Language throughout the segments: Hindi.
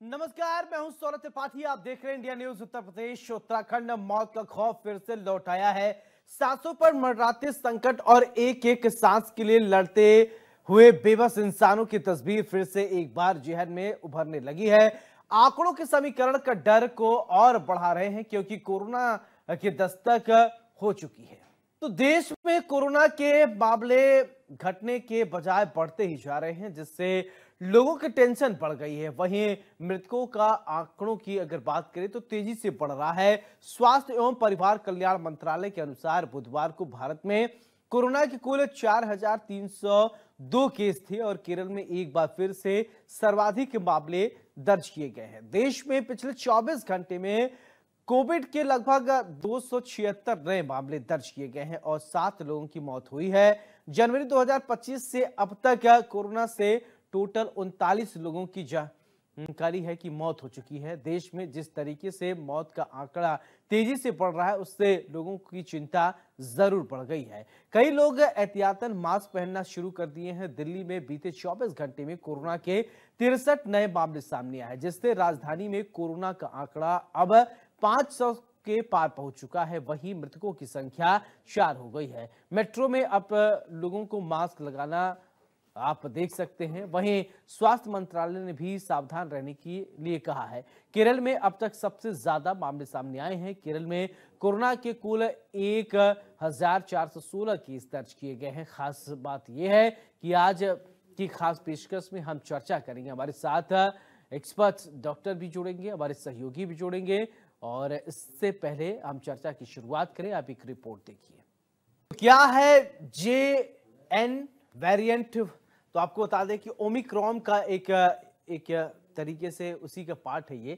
नमस्कार, मैं हूं सौरभ त्रिपाठी। आप देख रहे हैं इंडिया न्यूज। उत्तर प्रदेश उत्तराखंड मौत का खौफ फिर से लौट आया है। सांसों पर मंडराते संकट और एक एक सांस के लिए लड़ते हुए बेबस इंसानों की तस्वीर फिर से एक बार जहन में उभरने लगी है। आंकड़ों के समीकरण का डर को और बढ़ा रहे हैं क्योंकि कोरोना की दस्तक हो चुकी है। तो देश में कोरोना के मामले घटने के बजाय बढ़ते ही जा रहे हैं, जिससे लोगों की टेंशन बढ़ गई है। वहीं मृतकों का आंकड़ों की अगर बात करें तो तेजी से बढ़ रहा है। स्वास्थ्य एवं परिवार कल्याण मंत्रालय के अनुसार बुधवार को भारत में कोरोना के कुल 4,302 केस थे और केरल में एक बार फिर से सर्वाधिक मामले दर्ज किए गए हैं। देश में पिछले 24 घंटे में कोविड के लगभग 276 नए मामले दर्ज किए गए हैं और 7 लोगों की मौत हुई है। जनवरी 2025 से अब तक कोरोना से टोटल 39 लोगों की जानकारी है कि मौत हो चुकी है। देश में जिस तरीके से मौत का आंकड़ा तेजी से बढ़ रहा है, उससे लोगों की चिंता जरूर बढ़ गई है। कई लोग एहतियातन मास्क पहनना शुरू कर दिए हैं। दिल्ली में बीते 24 घंटे में कोरोना के 63 नए मामले सामने आए, जिससे राजधानी में कोरोना का आंकड़ा अब 500 के पार पहुंच चुका है। वहीं मृतकों की संख्या 4 हो गई है। मेट्रो में अब लोगों को मास्क लगाना आप देख सकते हैं। वहीं स्वास्थ्य मंत्रालय ने भी सावधान रहने के लिए कहा है। केरल में अब तक सबसे ज्यादा मामले सामने आए हैं। केरल में कोरोना के कुल 1,416 केस दर्ज किए गए हैं। खास बात यह है कि आज की खास पेशकश में हम चर्चा करेंगे। हमारे साथ एक्सपर्ट्स डॉक्टर भी जुड़ेंगे, हमारे सहयोगी भी जुड़ेंगे। और इससे पहले हम चर्चा की शुरुआत करें, आप एक रिपोर्ट देखिए। क्या है JN वेरिएंट? तो आपको बता दें कि ओमिक्रॉन का एक तरीके से उसी का पार्ट है ये,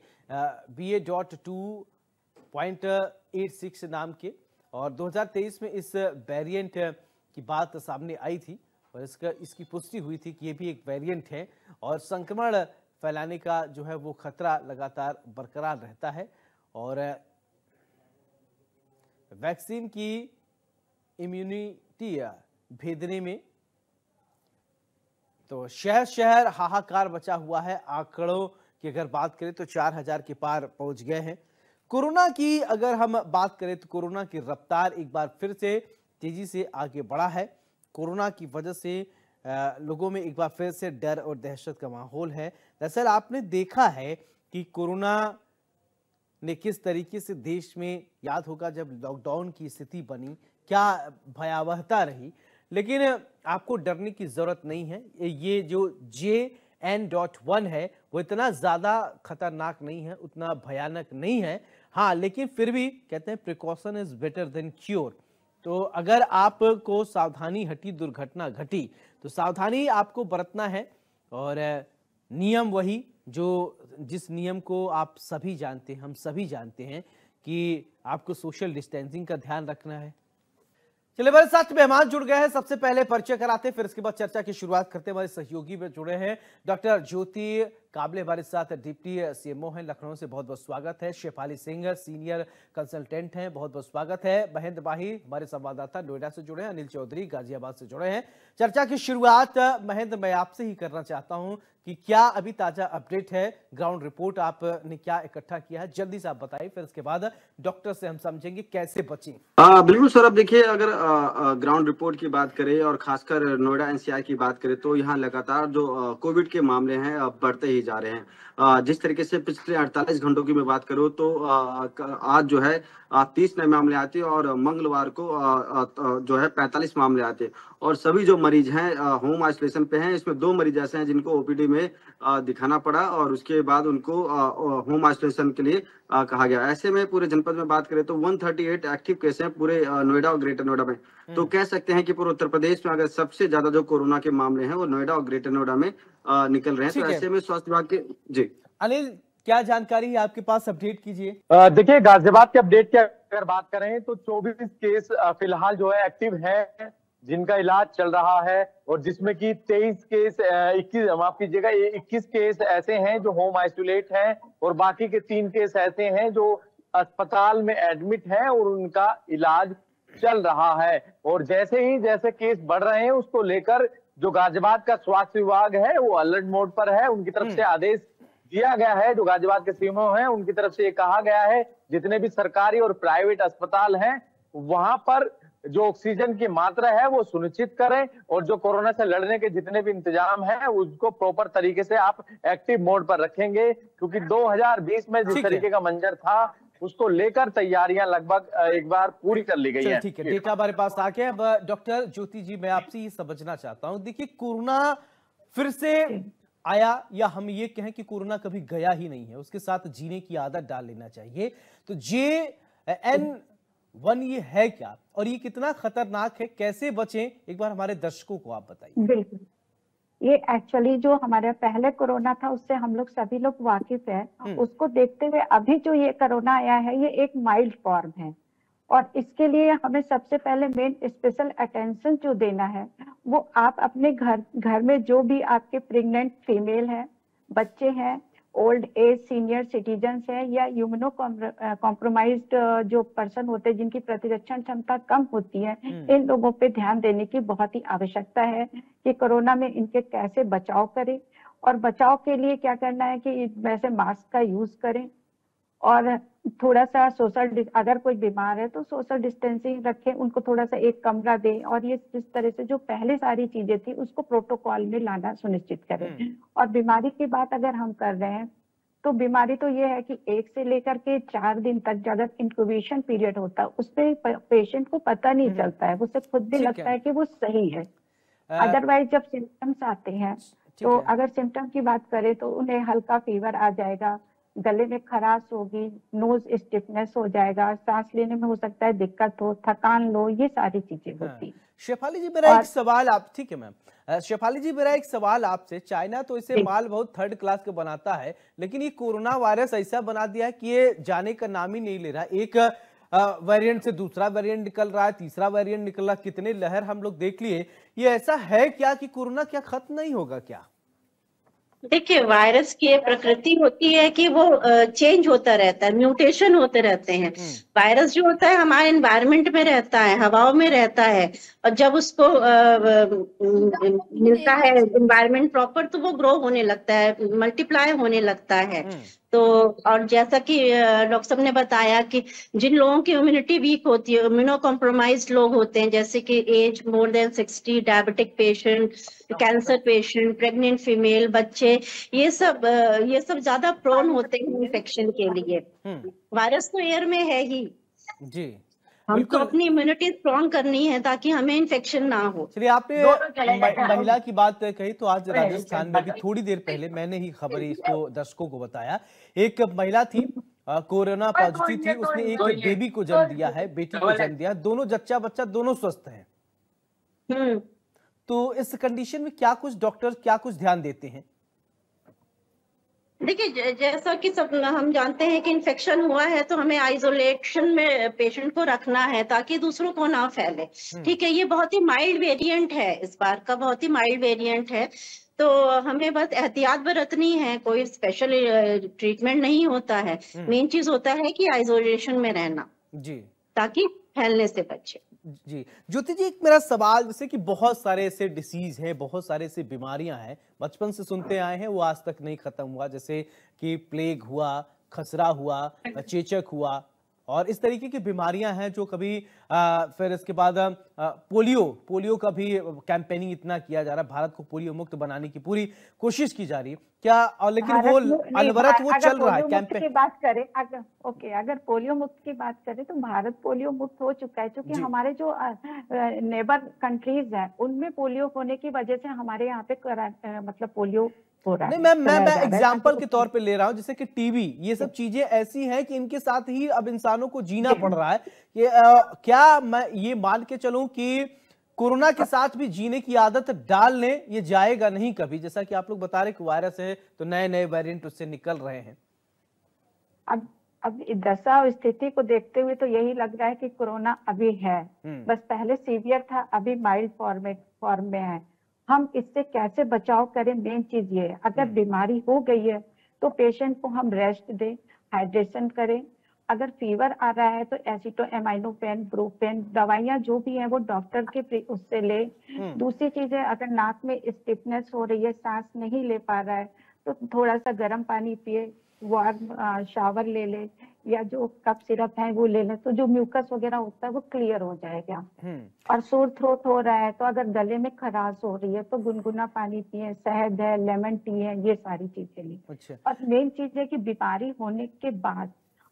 BA.2.86 नाम के। और 2023 में इस वेरिएंट की बात सामने आई थी और इसकी पुष्टि हुई थी कि ये भी एक वेरिएंट है और संक्रमण फैलाने का जो है वो खतरा लगातार बरकरार रहता है। और वैक्सीन की इम्यूनिटी भेदने में तो शहर शहर हाहाकार बचा हुआ है। आंकड़ों की अगर बात करें तो 4,000 के पार पहुंच गए हैं। कोरोना की अगर हम बात करें तो कोरोना की रफ्तार एक बार फिर से तेजी से आगे बढ़ा है। कोरोना की वजह से लोगों में एक बार फिर से डर और दहशत का माहौल है। दरअसल आपने देखा है कि कोरोना ने किस तरीके से देश में, याद होगा जब लॉकडाउन की स्थिति बनी, क्या भयावहता रही। लेकिन आपको डरने की जरूरत नहीं है। ये जो JN.1 है वो इतना ज्यादा खतरनाक नहीं है, उतना भयानक नहीं है। हाँ, लेकिन फिर भी कहते हैं precaution is better than cure. तो अगर आपको सावधानी हटी, दुर्घटना घटी, तो सावधानी आपको बरतना है। और नियम वही जिस नियम को आप सभी जानते हैं, हम सभी जानते हैं कि आपको सोशल डिस्टेंसिंग का ध्यान रखना है। चलिए, हमारे साथ मेहमान जुड़ गए हैं। सबसे पहले परिचय कराते, फिर इसके बाद चर्चा की शुरुआत करते हैं। हमारे सहयोगी भी जुड़े हैं। डॉक्टर ज्योति काबले हमारे साथ डिप्टी CMO हैं, लखनऊ से, बहुत बहुत स्वागत है। शेफाली सिंह सीनियर कंसल्टेंट हैं, बहुत बहुत स्वागत है। महेंद्र माही हमारे संवाददाता नोएडा से जुड़े हैं। अनिल चौधरी गाजियाबाद से जुड़े हैं। चर्चा की शुरुआत महेंद्र मैं आपसे ही करना चाहता हूं कि क्या अभी ताजा अपडेट है, ग्राउंड रिपोर्ट आपने क्या इकट्ठा किया है, जल्दी से आप बताइए। फिर इसके बाद डॉक्टर से हम समझेंगे कैसे बचें। बिल्कुल सर, अब देखिए, अगर ग्राउंड रिपोर्ट की बात करें और खासकर नोएडा NCR की बात करें तो यहाँ लगातार जो कोविड के मामले हैं बढ़ते ही जा रहे हैं। जिस तरीके से पिछले 48 घंटों की मैं बात करूँ तो आज जो है 30 नए मामले आते हैं और मंगलवार को जो है 45 मामले आते हैं। और सभी जो मरीज हैं होम आइसोलेशन पे हैं। इसमें 2 मरीज ऐसे हैं जिनको OPD में दिखाना पड़ा और उसके बाद उनको होम आइसोलेशन के लिए कहा गया। ऐसे में पूरे जनपद में बात करें तो 138 एक्टिव केस हैं पूरे नोएडा और ग्रेटर नोएडा में। तो कह सकते हैं कि पूरे उत्तर प्रदेश में अगर सबसे ज्यादा जो कोरोना के मामले हैं वो नोएडा और ग्रेटर नोएडा में निकल रहे हैं। तो ऐसे में स्वास्थ्य विभाग के जी अनिल, क्या जानकारी है आपके पास, अपडेट कीजिए। देखिए, गाजियाबाद के अपडेट की अगर बात करें तो 24 केस फिलहाल जो है एक्टिव है, जिनका इलाज चल रहा है। और जिसमें कि 23 केस 21 माफ कीजिएगा 21 केस ऐसे हैं जो होम आइसोलेट हैं और बाकी के 3 केस ऐसे हैं जो अस्पताल में एडमिट हैं और उनका इलाज चल रहा है। और जैसे केस बढ़ रहे हैं उसको लेकर जो गाजियाबाद का स्वास्थ्य विभाग है वो अलर्ट मोड पर है। उनकी तरफ से आदेश दिया गया है, जो गाजियाबाद के सीएमओ हैं उनकी तरफ से ये कहा गया है जितने भी सरकारी और प्राइवेट अस्पताल हैं वहां पर जो ऑक्सीजन की मात्रा है वो सुनिश्चित करें, और जो कोरोना से लड़ने के जितने भी इंतजाम हैं उसको प्रॉपर तरीके से आप एक्टिव मोड पर रखेंगे, क्योंकि 2020 में जिस तरीके का मंजर था उसको लेकर तैयारियां लगभग एक बार पूरी कर ली गई है। ठीक है, डेटा हमारे पास आ गया। अब डॉक्टर ज्योति जी, मैं आपसे ये समझना चाहता हूं, देखिए कोरोना फिर से आया, या हम ये कहें कि कोरोना कभी गया ही नहीं है, उसके साथ जीने की आदत डाल लेना चाहिए। तो JN1 ये है क्या, और ये कितना खतरनाक है, कैसे बचें, एक बार हमारे दर्शकों को आप बताइए। बिल्कुल, ये एक्चुअली जो हमारे पहले कोरोना था उससे हम लोग सभी लोग वाकिफ है। उसको देखते हुए अभी जो ये कोरोना आया है ये एक माइल्ड फॉर्म है, और इसके लिए हमें सबसे पहले मेन स्पेशल अटेंशन जो देना है वो आप अपने घर में जो भी आपके प्रेग्नेंट फीमेल है, बच्चे हैं, ओल्ड एज सीनियर सिटीजन्स है, या यूमनो कॉम्प्रोमाइज्ड जो पर्सन होते हैं जिनकी प्रतिरक्षण क्षमता कम होती है, इन लोगों पे ध्यान देने की बहुत ही आवश्यकता है कि कोरोना में इनके कैसे बचाव करें। और बचाव के लिए क्या करना है कि वैसे मास्क का यूज करें, और थोड़ा सा अगर कोई बीमार है तो सोशल डिस्टेंसिंग रखें, उनको थोड़ा सा एक कमरा दें, और ये जिस तरह से जो पहले सारी चीजें थी उसको प्रोटोकॉल में लाना सुनिश्चित करें। और बीमारी की बात अगर हम कर रहे हैं तो बीमारी तो ये है कि 1 से लेकर के 4 दिन तक ज्यादा इंक्यूबेशन पीरियड होता है, उसपे पेशेंट को पता नहीं चलता है, उसे खुद भी लगता है कि वो सही है। अदरवाइज जब सिम्टम्स आते हैं तो अगर सिम्टम की बात करें तो उन्हें हल्का फीवर आ जाएगा, गले में खराश होगी, नोज स्टिफनेस हो जाएगा, सांस लेने में हो सकता है दिक्कत हो, थकान लो, ये सारी चीजें होती। शेफाली जी मेरा एक सवाल आप, ठीक है मैम, शेफाली जी मेरा एक सवाल आपसे, चाइना तो इसे माल बहुत थर्ड क्लास का बनाता है, लेकिन ये कोरोना वायरस ऐसा बना दिया है कि ये जाने का नाम ही नहीं ले रहा। एक वेरिएंट से दूसरा वेरिएंट निकल रहा है, तीसरा वेरिएंट निकल रहा, कितने लहर हम लोग देख लिए। ये ऐसा है क्या कि कोरोना क्या खत्म नहीं होगा क्या? देखिए, वायरस की प्रकृति होती है कि वो चेंज होता रहता है, म्यूटेशन होते रहते हैं। वायरस जो होता है हमारे एनवायरनमेंट में रहता है, हवाओं में रहता है, और जब उसको मिलता है एनवायरनमेंट प्रॉपर तो वो ग्रो होने लगता है, मल्टीप्लाई होने लगता है। तो और जैसा कि डॉक्टर साहब ने बताया कि जिन लोगों की इम्यूनिटी वीक होती है, इम्यूनो कॉम्प्रोमाइज्ड लोग होते हैं, जैसे कि age more than 60, diabetic patient, cancer patient, pregnant female, बच्चे, ये सब ज्यादा प्रोन होते हैं इन्फेक्शन के लिए। वायरस तो एयर में है ही जी, हमको अपनी इम्यूनिटी स्ट्रॉन्ग करनी है ताकि हमें इन्फेक्शन ना हो। चलिए, आपने महिला की बात कही तो आज राजस्थान में भी थोड़ी देर पहले मैंने ही खबर इसको दर्शकों को बताया, एक महिला थी कोरोना पॉजिटिव थी, उसने एक बेबी को जन्म दिया है, बेटी को जन्म दिया, दोनों जच्चा बच्चा दोनों स्वस्थ हैं। तो इस कंडीशन में क्या कुछ डॉक्टर क्या कुछ ध्यान देते हैं? देखिए, जैसा कि सब हम जानते हैं कि इन्फेक्शन हुआ है तो हमें आइसोलेशन में पेशेंट को रखना है ताकि दूसरों को ना फैले। ठीक है, ये बहुत ही माइल्ड वेरिएंट है, इस बार का बहुत ही माइल्ड वेरिएंट है, तो हमें बस एहतियात बरतनी है, कोई स्पेशल ट्रीटमेंट नहीं होता है। मेन चीज होता है कि आइसोलेशन में रहना जी, ताकि फैलने से बचे। जी ज्योति जी, एक मेरा सवाल, जैसे कि बहुत सारे ऐसे डिसीज हैं, बहुत सारे ऐसे बीमारियां हैं, बचपन से सुनते आए हैं, वो आज तक नहीं खत्म हुआ, जैसे कि प्लेग हुआ, खसरा हुआ, चेचक हुआ, और इस तरीके की बीमारियां हैं जो कभी फिर इसके बाद पोलियो का भी कैंपेनिंग इतना किया जा रहा है, भारत को पोलियो मुक्त बनाने की पूरी कोशिश की जा रही है क्या, और लेकिन वो अनवरत वो चल रहा है कैंपेन की बात करें। अगर पोलियो मुक्त की बात करें तो भारत पोलियो मुक्त हो चुका है, क्योंकि हमारे जो नेबर कंट्रीज हैं उनमें पोलियो होने की वजह से हमारे यहाँ पे मतलब पोलियो हो रहा है। नहीं, मैं एग्जाम्पल के तौर पे ले रहा हूं, जैसे कि टीबी, ये सब चीजें ऐसी हैं कि इनके साथ ही अब इंसानों को जीना पड़ रहा है। क्या मैं ये मान के चलूं कि कोरोना के साथ भी जीने की आदत डाल लें, ये जाएगा नहीं कभी, जैसा कि आप लोग बता रहे कि वायरस है तो नए नए वेरिएंट उससे निकल रहे हैं। अब दशा और स्थिति को देखते हुए तो यही लग रहा है कि कोरोना अभी है, बस पहले सीवियर था, अभी माइल्ड फॉर्म में है। हम इससे कैसे बचाव करें, मेन चीज ये है। अगर बीमारी हो गई है तो पेशेंट को हम रेस्ट दें, हाइड्रेशन करें। अगर फीवर आ रहा है तो एसिटोएमाइनोफेन, ब्रूफेन दवाइयां जो भी हैं वो डॉक्टर के उससे ले। दूसरी चीज है, अगर नाक में स्टिफनेस हो रही है, सांस नहीं ले पा रहा है, तो थोड़ा सा गर्म पानी पिए, वार्म शावर ले ले, या जो कफ सिरप है वो ले ले, तो जो म्यूकस वगैरह होता है वो क्लियर हो जाएगा। और सोर थ्रोट हो रहा है तो अगर गले में खराश हो रही है तो गुनगुना पानी पिए, शहद है, लेमन टी है, ये सारी चीजें ली। अच्छा। और मेन चीज है कि बीमारी होने के बाद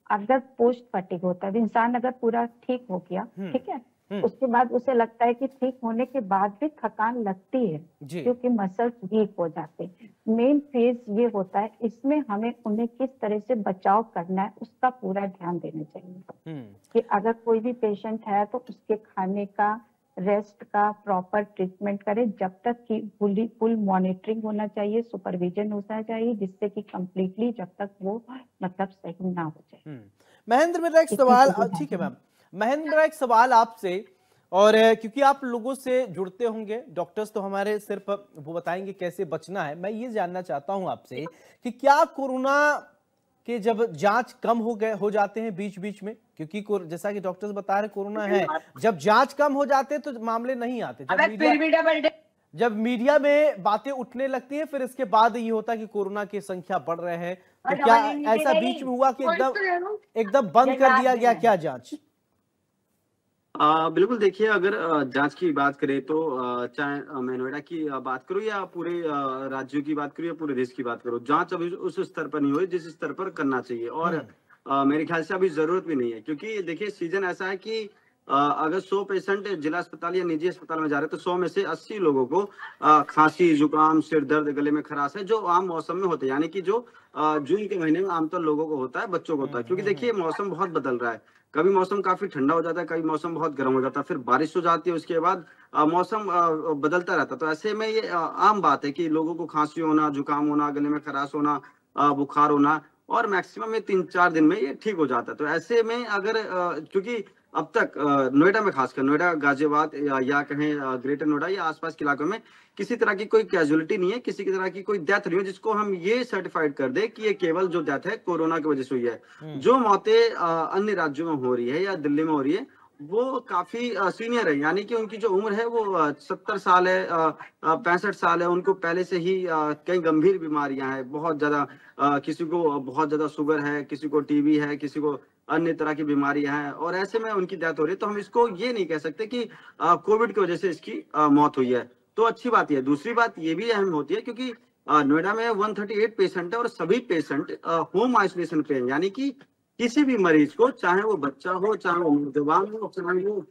अगर पोस्ट फटीग होता है, इंसान अगर पूरा ठीक हो गया, ठीक है, उसके बाद उसे लगता है कि ठीक होने के बाद भी थकान लगती है क्योंकि मसल्स वीक हो जाते हैं। मेन फेज ये होता है, इसमें हमें उन्हें किस तरह से बचाव करना है उसका पूरा ध्यान देना चाहिए। कि अगर कोई भी पेशेंट है तो उसके खाने का, रेस्ट का प्रॉपर ट्रीटमेंट करें, जब तक कि फुल मॉनिटरिंग होना चाहिए, सुपरविजन होना चाहिए, जिससे कि कंप्लीटली जब तक वो मतलब सही ना हो जाए। महेंद्र, मेरा एक सवाल, ठीक है मैम, महेंद्र मेरा एक सवाल आपसे, और क्योंकि आप लोगों से जुड़ते होंगे, डॉक्टर्स तो हमारे सिर्फ वो बताएंगे कैसे बचना है, मैं ये जानना चाहता हूं आपसे कि क्या कोरोना के जब जांच कम हो जाते हैं बीच बीच में, क्योंकि जैसा कि डॉक्टर्स बता रहे कोरोना है, जब जांच कम हो जाते हैं तो मामले नहीं आते, जब मीडिया में बातें उठने लगती हैं फिर इसके बाद ये होता है कि कोरोना की संख्या बढ़ रहे हैं, तो क्या ऐसा बीच में हुआ कि एकदम बंद कर दिया गया क्या जांच? बिल्कुल, देखिए अगर जांच की बात करें तो चाहे मैं नोएडा की बात करूं या पूरे राज्यों की बात करूं या पूरे देश की बात करूं, जांच अभी उस स्तर पर नहीं हुई जिस स्तर पर करना चाहिए। और मेरे ख्याल से अभी जरूरत भी नहीं है, क्योंकि देखिए सीजन ऐसा है कि अगर 100 पेशेंट जिला अस्पताल या निजी अस्पताल में जा रहे हैं तो 100 में से 80 लोगों को खांसी, जुकाम, सिर दर्द, गले में खराश है, जो आम मौसम में होते हैं, यानी कि जो जून के महीने में आमतौर लोगों को होता है, बच्चों को होता है। क्योंकि देखिए मौसम बहुत बदल रहा है, कभी मौसम काफी ठंडा हो जाता है, कभी मौसम बहुत गर्म हो जाता है, फिर बारिश हो जाती है, उसके बाद मौसम बदलता रहता है। तो ऐसे में ये आम बात है कि लोगों को खांसी होना, जुकाम होना, गले में खराश होना, बुखार होना, और मैक्सिमम में 3-4 दिन में ये ठीक हो जाता है। तो ऐसे में अगर क्योंकि अब तक नोएडा में, खासकर नोएडा, गाजियाबाद या कहें ग्रेटर नोएडा या आसपास के इलाकों में किसी तरह की कोई कैजुअलिटी नहीं है, किसी की तरह की कोई डेथ नहीं है जिसको हम ये सर्टिफाइड कर दे कि ये केवल जो डेथ है कोरोना की वजह से हुई है। जो मौतें अन्य राज्यों में हो रही है या दिल्ली में हो रही है वो काफी सीनियर है, यानी कि उनकी जो उम्र है वो 70 साल है, 65 साल है, उनको पहले से ही कई गंभीर बीमारियां हैं, बहुत ज्यादा, किसी को बहुत ज्यादा शुगर है, किसी को टीबी है, किसी को अन्य तरह की बीमारियां हैं, और ऐसे में उनकी डेथ हो रही है। तो हम इसको ये नहीं कह सकते कि कोविड की वजह से इसकी मौत हुई है। तो अच्छी बात है। दूसरी बात ये भी अहम होती है क्योंकि नोएडा में 138 पेशेंट है और सभी पेशेंट होम आइसोलेशन पे हैं, यानी कि किसी भी मरीज को, चाहे वो बच्चा हो, चाहे वो नौजवान हो, चाहे वो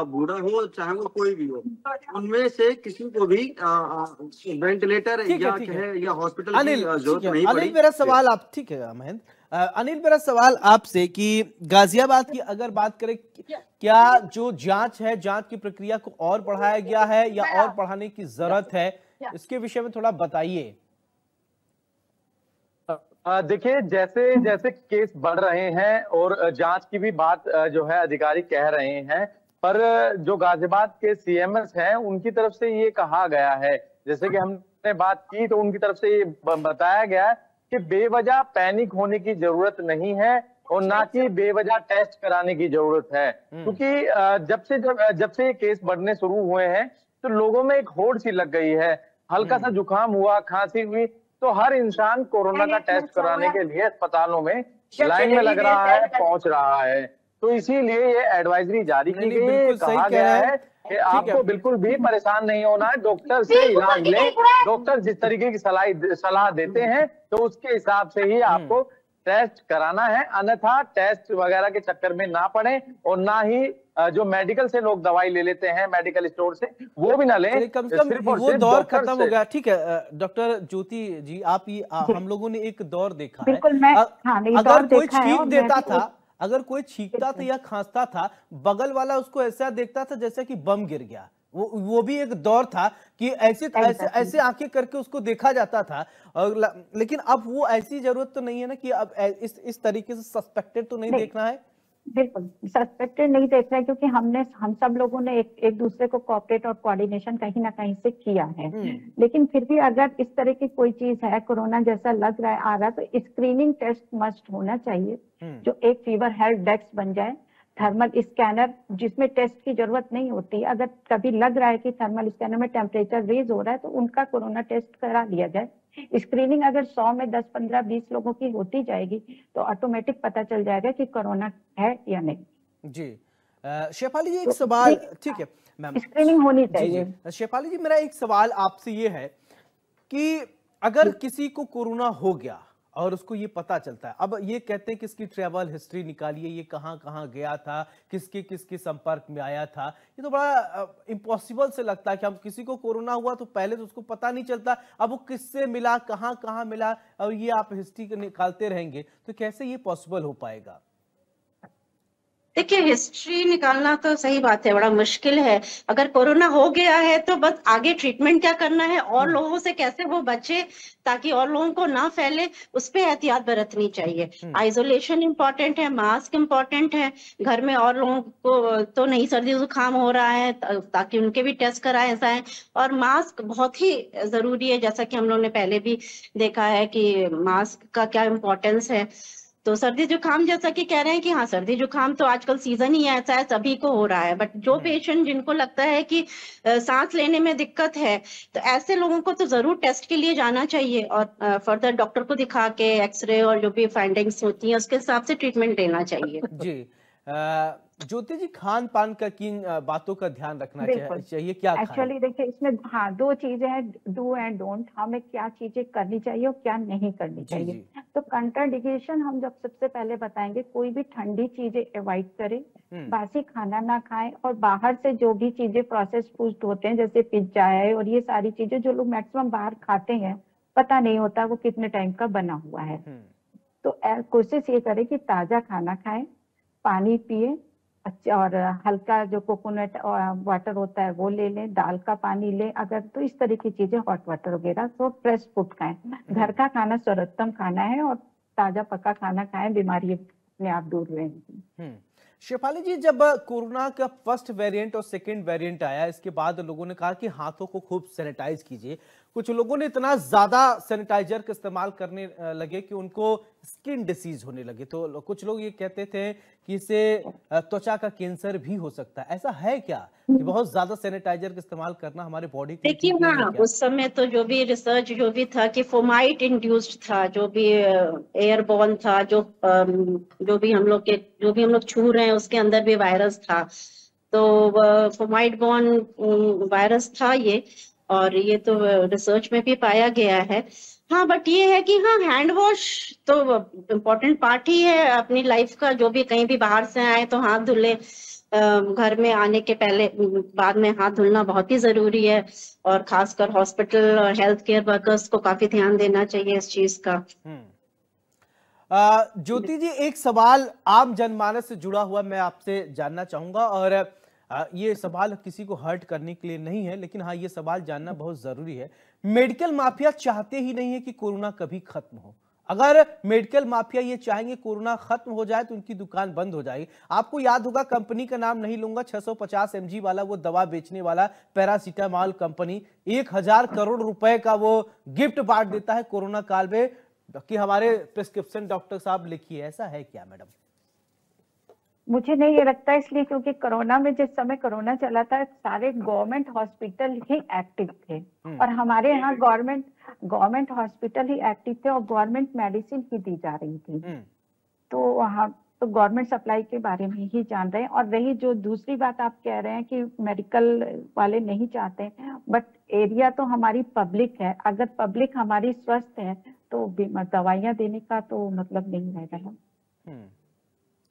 बूढ़ा हो, चाहे वो कोई भी हो, उनमें से किसी को भी वेंटिलेटर या हॉस्पिटल की जरूरत नहीं पड़ी। अनिल, मेरा सवाल आप, ठीक है महेंद्र, अनिल मेरा सवाल आपसे कि गाजियाबाद की अगर बात करें, क्या जो जांच है, जांच की प्रक्रिया को और बढ़ाया गया है या और बढ़ाने की जरूरत है, इसके विषय में थोड़ा बताइए। देखिए, जैसे जैसे केस बढ़ रहे हैं और जांच की भी बात जो है अधिकारी कह रहे हैं, पर जो गाजियाबाद के सीएमएस हैं उनकी तरफ से ये कहा गया है, जैसे कि हमने बात की तो उनकी तरफ से ये बताया गया कि बेवजह पैनिक होने की जरूरत नहीं है और ना कि बेवजह टेस्ट कराने की जरूरत है। क्योंकि जब से ये केस बढ़ने शुरू हुए हैं तो लोगों में एक होड़ सी लग गई है, हल्का सा जुकाम हुआ, खांसी हुई तो हर इंसान कोरोना का टेस्ट कराने के लिए अस्पतालों में लाइन में लग रहा है, पहुंच रहा है। तो इसीलिए ये एडवाइजरी जारी की गई है, कहा गया है कि आपको बिल्कुल भी परेशान नहीं होना है, डॉक्टर से इलाज लें, डॉक्टर जिस तरीके की सलाह देते हैं तो उसके हिसाब से ही आपको टेस्ट कराना है, अन्यथा टेस्ट वगैरह के चक्कर में ना पड़े और ना ही जो मेडिकल से लोग दवाई ले लेते हैं मेडिकल स्टोर से, वो भी ना लें। कम से कम वो दौर खत्म हो गया। ठीक है डॉक्टर ज्योति जी, आप ये हम लोगों ने एक दौर देखा है, अगर कोई छींक देता था, अगर कोई छींकता था या खांसता था, बगल वाला उसको ऐसा देखता था जैसे कि बम गिर गया। वो भी एक दौर था कि ऐसे आंखें करके उसको देखा जाता था। और लेकिन अब वो ऐसी जरूरत तो नहीं है ना कि अब इस तरीके से सस्पेक्टेड तो नहीं देखना है। बिल्कुल सस्पेक्टेड नहीं देख रहे, क्योंकि हम सब लोगों ने एक दूसरे को कोऑपरेट और कोऑर्डिनेशन कहीं ना कहीं से किया है। लेकिन फिर भी अगर इस तरह की कोई चीज है, कोरोना जैसा लग रहा है, आ रहा, तो स्क्रीनिंग टेस्ट मस्ट होना चाहिए, जो एक फीवर हेल्प डेस्क बन जाए, थर्मल स्कैनर जिसमें टेस्ट की जरूरत नहीं होती। अगर कभी लग रहा है कि थर्मल स्कैनर में टेम्परेचर रेज हो रहा है तो उनका कोरोना टेस्ट करा लिया जाए। स्क्रीनिंग अगर 100 में 10, 15, 20 लोगों की होती जाएगी तो ऑटोमेटिक पता चल जाएगा कि कोरोना है या नहीं। जी शेफाली जी एक तो सवाल, ठीक है मैम, स्क्रीनिंग होनी जी चाहिए। जी शेफाली जी मेरा एक सवाल आपसे ये है कि अगर किसी को कोरोना हो गया और उसको ये पता चलता है, अब ये कहते हैं कि इसकी ट्रैवल हिस्ट्री निकालिए, ये कहाँ कहाँ गया था, किसके किसके संपर्क में आया था, ये तो बड़ा इम्पॉसिबल से लगता है कि हम किसी को कोरोना हुआ तो पहले तो उसको पता नहीं चलता, अब वो किससे मिला, कहाँ कहाँ मिला, और ये आप हिस्ट्री निकालते रहेंगे तो कैसे ये पॉसिबल हो पाएगा? देखिए, हिस्ट्री निकालना तो सही बात है, बड़ा मुश्किल है। अगर कोरोना हो गया है तो बस आगे ट्रीटमेंट क्या करना है और लोगों से कैसे वो बचे ताकि और लोगों को ना फैले, उस पे एहतियात बरतनी चाहिए। आइसोलेशन इम्पोर्टेंट है, मास्क इम्पोर्टेंट है, घर में और लोगों को तो नहीं सर्दी जुकाम हो रहा है ताकि उनके भी टेस्ट कराए जाए, और मास्क बहुत ही जरूरी है, जैसा कि हम लोग ने पहले भी देखा है कि मास्क का क्या इम्पोर्टेंस है। तो सर्दी जुकाम जैसा कि कह रहे हैं कि हाँ, सर्दी जुकाम तो आजकल सीजन ही ऐसा है, सभी को हो रहा है, बट जो पेशेंट जिनको लगता है कि सांस लेने में दिक्कत है तो ऐसे लोगों को तो जरूर टेस्ट के लिए जाना चाहिए और फर्दर डॉक्टर को दिखा के एक्सरे और जो भी फाइंडिंग्स होती हैं उसके हिसाब से ट्रीटमेंट लेना चाहिए। जी ज्योति जी, खान पान का किन बातों का ध्यान रखना चाहिए, क्या एक्चुअली देखिए इसमें हाँ 2 चीजें हैं, डू एंड डोंट, हमें क्या चीजें करनी चाहिए और क्या नहीं करनी चाहिए। तो कंट्राइंडिकेशन हम जब सबसे पहले बताएंगे, कोई भी ठंडी चीजें अवॉइड करें, बासी खाना ना खाएं, और बाहर से जो भी चीजें प्रोसेस फूड होते हैं जैसे पिज्जा है और ये सारी चीजें जो लोग मैक्सिमम बाहर खाते हैं, पता नहीं होता वो कितने टाइम का बना हुआ है। तो कोशिश ये करें कि ताजा खाना खाएं, पानी पिए, अच्छा, और हल्का जो कोकोनट वाटर होता है वो ले लें, दाल का पानी लें अगर, तो इस तरह की चीजें, हॉट वाटर वगैरह, तो फ्रेश फूड खाएं। घर का खाना सर्वोत्तम खाना है और ताजा पका खाना खाएं, बीमारी अपने आप दूर रहेगी। शेफाली जी, जब कोरोना का फर्स्ट वेरिएंट और सेकंड वेरिएंट आया, इसके बाद लोगों ने कहा कि हाथों को खूब सैनिटाइज कीजिए। कुछ लोगों ने इतना ज्यादा सैनिटाइजर का इस्तेमाल करने लगे कि उनको स्किन डिसीज होने लगे, तो कुछ लोग ये कहते थे कि इससे त्वचा का कैंसर भी हो सकता है। ऐसा है क्या कि बहुत ज्यादा सैनिटाइजर का इस्तेमाल करना हमारे बॉडी के लिए? देखिए हाँ, उस समय तो जो भी रिसर्च जो भी था कि फोमाइट इंड्यूस्ड था, जो भी एयरबॉर्न था, जो भी हम लोग छू रहे हैं उसके अंदर भी वायरस था, तो फोमाइट बॉर्न वायरस था ये, और ये तो रिसर्च में भी पाया गया है। हाँ, बट ये है कि हाँ, हैंड वॉश तो इम्पोर्टेंट पार्ट ही है अपनी लाइफ का। जो भी कहीं भी बाहर से आए तो हाथ धुले, घर में आने के पहले बाद में हाथ धुलना बहुत ही जरूरी है, और खासकर हॉस्पिटल और हेल्थ केयर वर्कर्स को काफी ध्यान देना चाहिए इस चीज का। ज्योति जी, एक सवाल आम जनमानस से जुड़ा हुआ मैं आपसे जानना चाहूंगा, और ये सवाल किसी को हर्ट करने के लिए नहीं है, लेकिन हाँ ये सवाल जानना बहुत जरूरी है। मेडिकल माफिया चाहते ही नहीं है कि कोरोना कभी खत्म हो। अगर मेडिकल माफिया ये चाहेंगे कोरोना खत्म हो जाए तो उनकी दुकान बंद हो जाएगी। आपको याद होगा, कंपनी का नाम नहीं लूंगा, 650 mg वाला वो दवा बेचने वाला पैरासीटामोल कंपनी 1000 करोड़ रुपए का वो गिफ्ट बांट देता है कोरोना काल में कि हमारे प्रिस्क्रिप्शन डॉक्टर साहब लिखिए। ऐसा है क्या मैडम? मुझे नहीं ये लगता, इसलिए क्योंकि कोरोना में, जिस समय कोरोना चला था, सारे गवर्नमेंट हॉस्पिटल ही एक्टिव थे, और हमारे यहाँ गवर्नमेंट हॉस्पिटल ही एक्टिव थे और गवर्नमेंट मेडिसिन ही दी जा रही थी। तो वहाँ तो गवर्नमेंट सप्लाई के बारे में ही जान रहे हैं। और रही जो दूसरी बात आप कह रहे हैं कि मेडिकल वाले नहीं चाहते, बट एरिया तो हमारी पब्लिक है। अगर पब्लिक हमारी स्वस्थ है तो दवाइयाँ देने का तो मतलब नहीं रह रहा।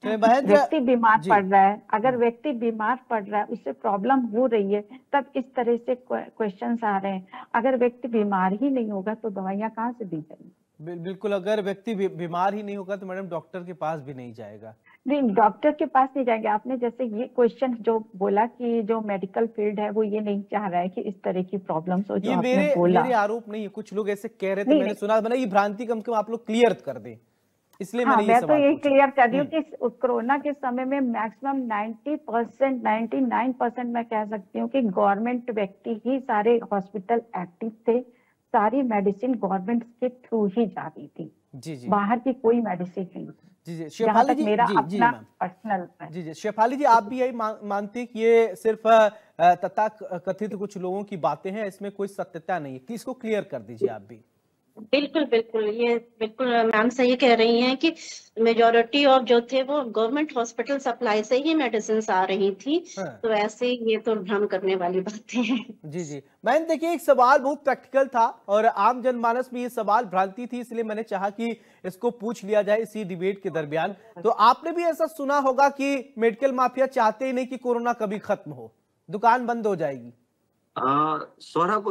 व्यक्ति बीमार पड़ रहा है, अगर व्यक्ति बीमार पड़ रहा है, उससे प्रॉब्लम हो रही है, तब इस तरह से क्वेश्चंस आ रहे हैं। अगर व्यक्ति बीमार ही नहीं होगा तो दवाइयाँ कहाँ से दी जाएंगी? बिल्कुल, अगर व्यक्ति बीमार ही नहीं होगा तो मैडम डॉक्टर के पास भी नहीं जाएगा। नहीं, डॉक्टर के पास नहीं जाएंगे। आपने जैसे ये क्वेश्चन जो बोला कि जो मेडिकल फील्ड है वो ये नहीं चाह रहा है कि इस तरह की प्रॉब्लम्स हो, जो आपने बोला। मेरे आरोप नहीं है, कुछ लोग ऐसे कह रहे थे, मैंने सुना, मैंने ये भ्रांति कम आप लोग क्लियर कर दें, इसलिए हाँ, मैंने ये सवाल तो यही क्लियर कर दी कि कोरोना के समय में मैक्सिमम 90%, 99% मैं कह सकती हूँ कि गवर्नमेंट व्यक्ति ही सारे हॉस्पिटल एक्टिव थे। सारी मेडिसिन गवर्नमेंट के थ्रू ही जा रही थी। जी जी, बाहर की कोई मेडिसिन नहीं। जी शेफाली जी, मेरा अपना पर्सनल जी शेफाली जी, आप भी यही मानते कि ये सिर्फ तथा कथित कुछ लोगों की बातें हैं, इसमें कोई सत्यता नहीं है? इसको क्लियर कर दीजिए आप भी। बिल्कुल बिल्कुल, ये बिल्कुल मैम सही कह रही हैं कि मेजोरिटी ऑफ जो थे वो गवर्नमेंट हॉस्पिटल सप्लाई से ही मेडिसिन आ रही थी। हाँ। तो ऐसे ये तो भ्रम करने वाली बातें हैं। जी जी, मैंने देखिए एक सवाल बहुत प्रैक्टिकल था और आम जनमानस में ये सवाल भ्रांति थी, इसलिए मैंने चाहा कि इसको पूछ लिया जाए इसी डिबेट के दरमियान। तो आपने भी ऐसा सुना होगा कि मेडिकल माफिया चाहते ही नहीं कि कोरोना कभी खत्म हो, दुकान बंद हो जाएगी। सौरभ,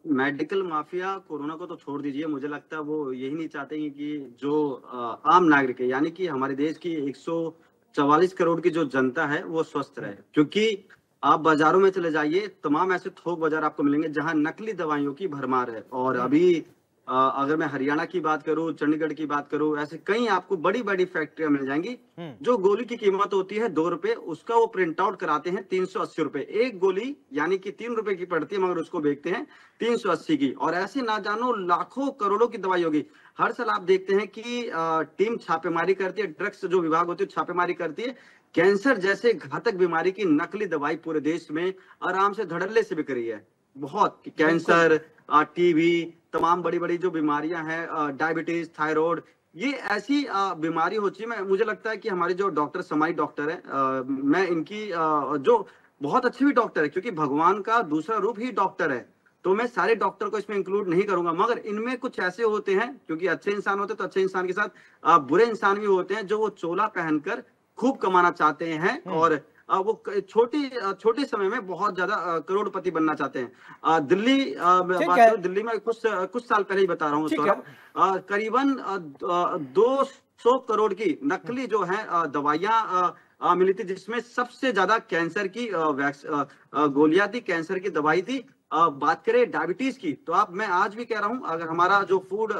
मेडिकल माफिया कोरोना को तो छोड़ दीजिए, मुझे लगता है वो यही नहीं चाहते हैं कि जो आम नागरिक है, यानी कि हमारे देश की 144 करोड़ की जो जनता है वो स्वस्थ रहे। क्योंकि आप बाजारों में चले जाइए, तमाम ऐसे थोक बाजार आपको मिलेंगे जहां नकली दवाइयों की भरमार है। और अभी अगर मैं हरियाणा की बात करूं, चंडीगढ़ की बात करूं, ऐसे कई आपको बड़ी बड़ी फैक्ट्रियां मिल जाएंगी। जो गोली की कीमत होती है 2 रुपए, उसका वो प्रिंट आउट कराते हैं 380 रुपए। एक गोली यानी कि 3 रुपए की पड़ती है, मगर उसको बेचते हैं 380 की। और ऐसे ना जानो लाखों करोड़ों की दवाई होगी। हर साल आप देखते हैं कि टीम छापेमारी करती है, ड्रग्स जो विभाग होती है छापेमारी करती है। कैंसर जैसे घातक बीमारी की नकली दवाई पूरे देश में आराम से धड़ल्ले से बिक रही है। बहुत कैंसर, टीबी, तमाम बड़ी बड़ी जो बीमारियां हैं, डायबिटीज, थायराइड, ये ऐसी बीमारी होती है। मुझे लगता है कि हमारे जो डॉक्टर समाई डॉक्टर है, मैं इनकी जो बहुत अच्छे भी डॉक्टर है, क्योंकि भगवान का दूसरा रूप ही डॉक्टर है, तो मैं सारे डॉक्टर को इसमें इंक्लूड नहीं करूंगा। मगर इनमें कुछ ऐसे होते हैं, क्योंकि अच्छे इंसान होते हैं, तो अच्छे इंसान के साथ बुरे इंसान भी होते हैं, जो वो चोला पहनकर खूब कमाना चाहते हैं और वो छोटे समय में बहुत ज्यादा करोड़पति बनना चाहते हैं। दिल्ली बात करूं, दिल्ली में कुछ साल पहले ही बता रहा हूँ सौरभ, करीबन 200 करोड़ की नकली जो है दवाइयां मिली थी, जिसमें सबसे ज्यादा कैंसर की गोलियां थी, कैंसर की दवाई थी। बात करें डायबिटीज की, तो मैं आज भी कह रहा हूँ, अगर हमारा जो फूड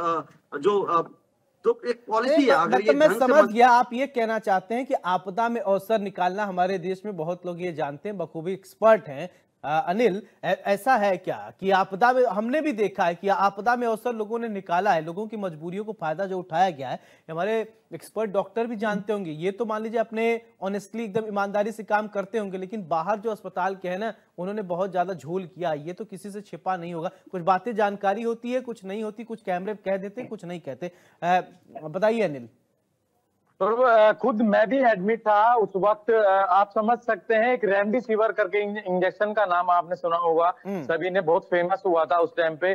तो एक पॉलिसी है, अगर ये मैं समझ गया, आप ये कहना चाहते हैं कि आपदा में अवसर निकालना हमारे देश में बहुत लोग ये जानते हैं, बखूबी एक्सपर्ट हैं। अनिल, ऐसा है क्या कि आपदा में हमने भी देखा है कि आपदा में अवसर लोगों ने निकाला है, लोगों की मजबूरियों को फायदा जो उठाया गया है, हमारे एक्सपर्ट डॉक्टर भी जानते होंगे। ये तो मान लीजिए अपने ऑनेस्टली एकदम ईमानदारी से काम करते होंगे, लेकिन बाहर जो अस्पताल के हैं ना, उन्होंने बहुत ज्यादा झोल किया, ये तो किसी से छिपा नहीं होगा। कुछ बातें जानकारी होती है, कुछ नहीं होती, कुछ कैमरे पे कह देते, कुछ नहीं कहते। बताइए अनिल। तो खुद मैं भी एडमिट था उस वक्त। आप समझ सकते हैं, एक रेमडेसिविर करके इंजेक्शन का नाम आपने सुना होगा, सभी ने, बहुत फेमस हुआ था उस टाइम पे।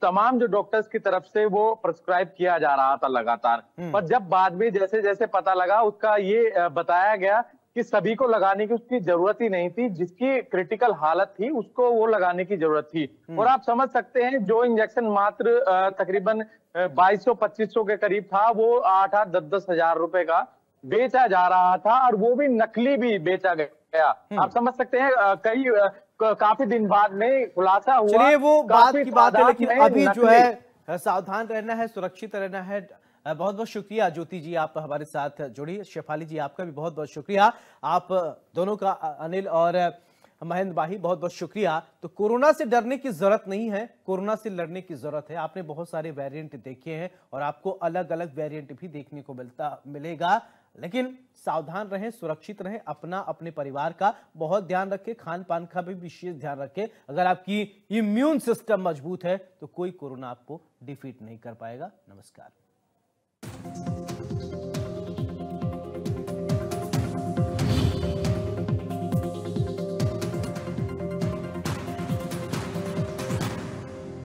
तमाम जो डॉक्टर्स की तरफ से वो प्रिस्क्राइब किया जा रहा था लगातार। पर जब बाद में जैसे जैसे पता लगा, उसका ये बताया गया कि सभी को लगाने की उसकी जरूरत ही नहीं थी, जिसकी क्रिटिकल हालत थी उसको वो लगाने की जरूरत थी। और आप समझ सकते हैं, जो इंजेक्शन मात्र तकरीबन 2200-2500 के करीब था, वो 8-8, 10-10 हजार रुपए का बेचा जा रहा था, और वो भी नकली भी बेचा गया। आप समझ सकते हैं, काफी दिन बाद में खुलासा हुआ। चलिए वो बात की बात है, लेकिन अभी जो है सावधान रहना है, सुरक्षित रहना है। बहुत बहुत शुक्रिया ज्योति जी, आप हमारे साथ जुड़ी। शेफाली जी, आपका भी बहुत बहुत शुक्रिया। आप दोनों का, अनिल और महेंद्र भाई, बहुत बहुत शुक्रिया। तो कोरोना से डरने की जरूरत नहीं है, कोरोना से लड़ने की जरूरत है। आपने बहुत सारे वेरिएंट देखे हैं और आपको अलग अलग वेरिएंट भी देखने को मिलेगा, लेकिन सावधान रहें, सुरक्षित रहें, अपना अपने परिवार का बहुत ध्यान रखें, खान पान का भी विशेष ध्यान रखें। अगर आपकी इम्यून सिस्टम मजबूत है तो कोई कोरोना आपको डिफीट नहीं कर पाएगा। नमस्कार।